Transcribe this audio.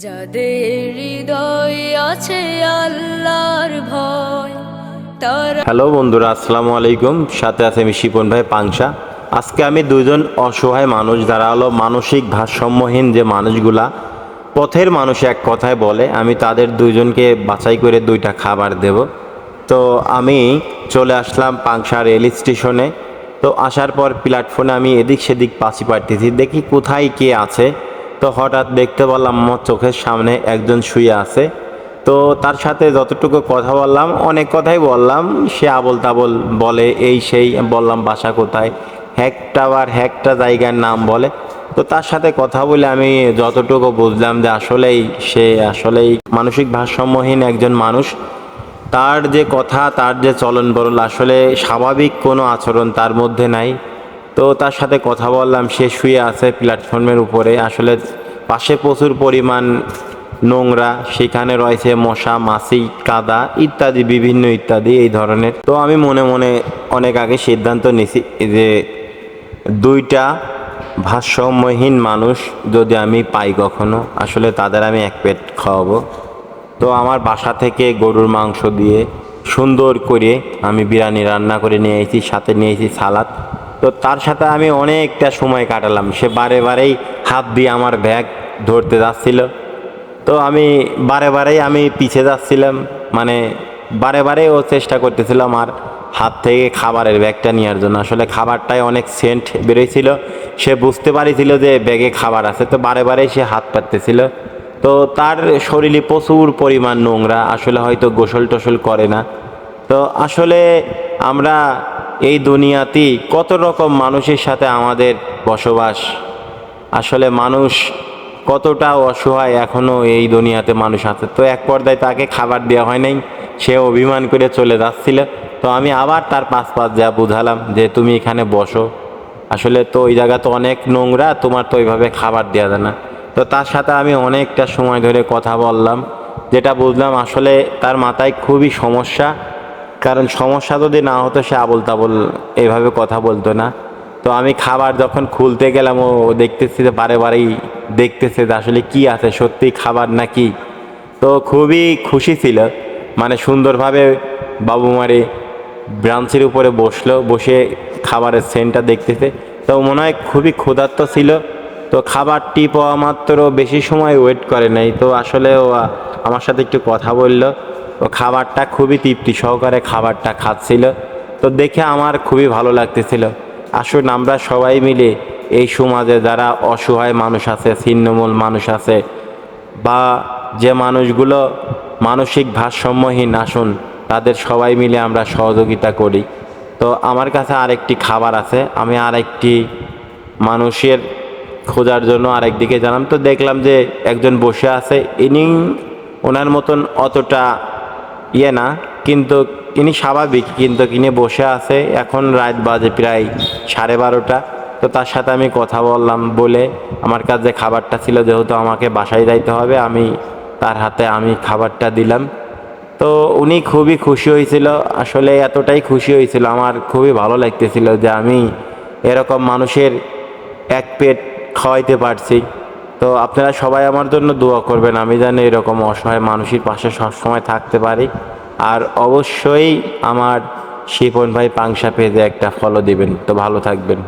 যাদের হৃদয়ে আছে আল্লাহর ভয় তারা। হ্যালো বন্ধুরা, আসসালামু আলাইকুম। সাথে আছে আমি শিপন ভাই পাংশা। আজকে আমি দুজন অসহায় মানুষ, যারা হলো মানসিক ভারসাম্যহীন যে মানুষগুলা, পথের মানুষ এক কথায় বলে, আমি তাদের দুইজনকে বাছাই করে দুইটা খাবার দেব। তো আমি চলে আসলাম পাংশা রেল স্টেশনে। তো আসার পর প্ল্যাটফর্মে আমি এদিক সেদিক পাশি পাড়তেছি, দেখি কোথায় কে আছে। তো হঠাৎ দেখতে পেলাম আমার চোখের সামনে একজন শুয়ে আছে। তো তার সাথে যতটুকু কথা বললাম, অনেক কথাই বললাম, সে আবল তাবল বলে, এই সেই বললাম বাসা কোথায়, একটা জায়গার নাম বলে। তো তার সাথে কথা বলে আমি যতটুকু বুঝলাম যে সে আসলেই মানসিক ভারসাম্যহীন একজন মানুষ। তার যে কথা, তার যে চলন বলন, আসলে স্বাভাবিক কোনো আচরণ তার মধ্যে নাই। তো তার সাথে কথা বললাম, সে শুয়ে আছে প্ল্যাটফর্মের উপরে। আসলে পাশে প্রচুর পরিমাণ নোংরা, সেখানে রয়েছে মশা মাছি কাদা ইত্যাদি বিভিন্ন ইত্যাদি এই ধরনের। তো আমি মনে মনে অনেক আগে সিদ্ধান্ত নিছি যে দুইটা ভারসাম্যহীন মানুষ যদি আমি পাই কখনো, আসলে তাদের আমি এক পেট খাওয়াবো। তো আমার বাসা থেকে গরুর মাংস দিয়ে সুন্দর করে আমি বিরিয়ানি রান্না করে নিয়ে এসেছি, সাথে নিয়েছি সালাদ। তো তার সাথে আমি অনেকটা সময় কাটালাম। সে বারেই হাত দিয়ে আমার ব্যাগ ধরতে যাচ্ছিল। তো আমি বারেই আমি পিছে যাচ্ছিলাম, মানে বারে ও চেষ্টা করতেছিল আমার হাত থেকে খাবারের ব্যাগটা নেওয়ার জন্য। আসলে খাবারটায় অনেক সেন্ট বেরোয়ছিল, সে বুঝতে পারিছিল যে ব্যাগে খাবার আছে। তো বারেই সে হাত পাততেছিল। তো তার শরীরে প্রচুর পরিমাণ নোংরা, আসলে হয়তো গোসল টোসল করে না। তো আসলে আমরা এই দুনিয়াতে কত রকম মানুষের সাথে আমাদের বসবাস। আসলে মানুষ কতটা অসহায়, এখনও এই দুনিয়াতে মানুষ আছে। তো এক পর্যায়ে তাকে খাবার দেওয়া হয় নাই, সে অভিমান করে চলে যাচ্ছিল। তো আমি আবার তার পাশ যা বুঝালাম যে তুমি এখানে বসো, আসলে তো ওই জায়গা তো অনেক নোংরা, তোমার তো ওইভাবে খাবার দেওয়া যায় না। তো তার সাথে আমি অনেকটা সময় ধরে কথা বললাম, যেটা বুঝলাম আসলে তার মাথায় খুবই সমস্যা। কারণ সমস্যা যদি না হতো সে আবল তাবল এইভাবে কথা বলতো না। তো আমি খাবার যখন খুলতে গেলাম, ও দেখতেছি যে বারেই দেখতেছে যে আসলে কি আছে, সত্যি খাবার নাকি। তো খুবই খুশি ছিল, মানে সুন্দরভাবে বাবু মারে ব্রাঞ্চের উপরে বসলো, বসে খাবারের সেন্টটা দেখতেছে। তো মনে হয় খুবই ক্ষুধার্ত ছিল। তো খাবারটি পাওয়া মাত্র বেশি সময় ওয়েট করে নাই। তো আসলে ও আমার সাথে একটু কথা বলল। ও খাবারটা খুবই তৃপ্তি সহকারে খাবারটা খাচ্ছিল। তো দেখে আমার খুবই ভালো লাগতেছিল। আসুন আমরা সবাই মিলে এই সমাজে যারা অসহায় মানুষ আছে, ছিন্নমূল মানুষ আছে, বা যে মানুষগুলো মানসিক ভারসাম্যহীন, আসুন তাদের সবাই মিলে আমরা সহযোগিতা করি। তো আমার কাছে আরেকটি খাবার আছে, আমি আরেকটি মানুষের খোঁজার জন্য আরেকদিকে জানাম। তো দেখলাম যে একজন বসে আছে, ওনার মতন অতটা না, কিন্তু ইনি স্বাভাবিক, কিন্তু ইনি বসে আছে। এখন রাত বাজে প্রায় 12:30। তো তার সাথে আমি কথা বললাম, বলে আমার কাছে খাবারটা ছিল, যেহেতু আমাকে বাসায় যাইতে হবে, আমি তার হাতে আমি খাবারটা দিলাম। তো উনি খুবই খুশি হয়েছিল। আসলে এতটাই খুশি হয়েছিল, আমার খুবই ভালো লাগতেছিল যে আমি এরকম মানুষের এক পেট খাওয়াইতে পারছি। তো আপনারা সবাই আমার জন্য দোয়া করবেন, আমি যেন এরকম অসহায় মানুষের পাশে সবসময় থাকতে পারি। আর অবশ্যই আমার শিপন ভাই পাংশা পেজে একটা ফলো দিবেন। তো ভালো থাকবেন।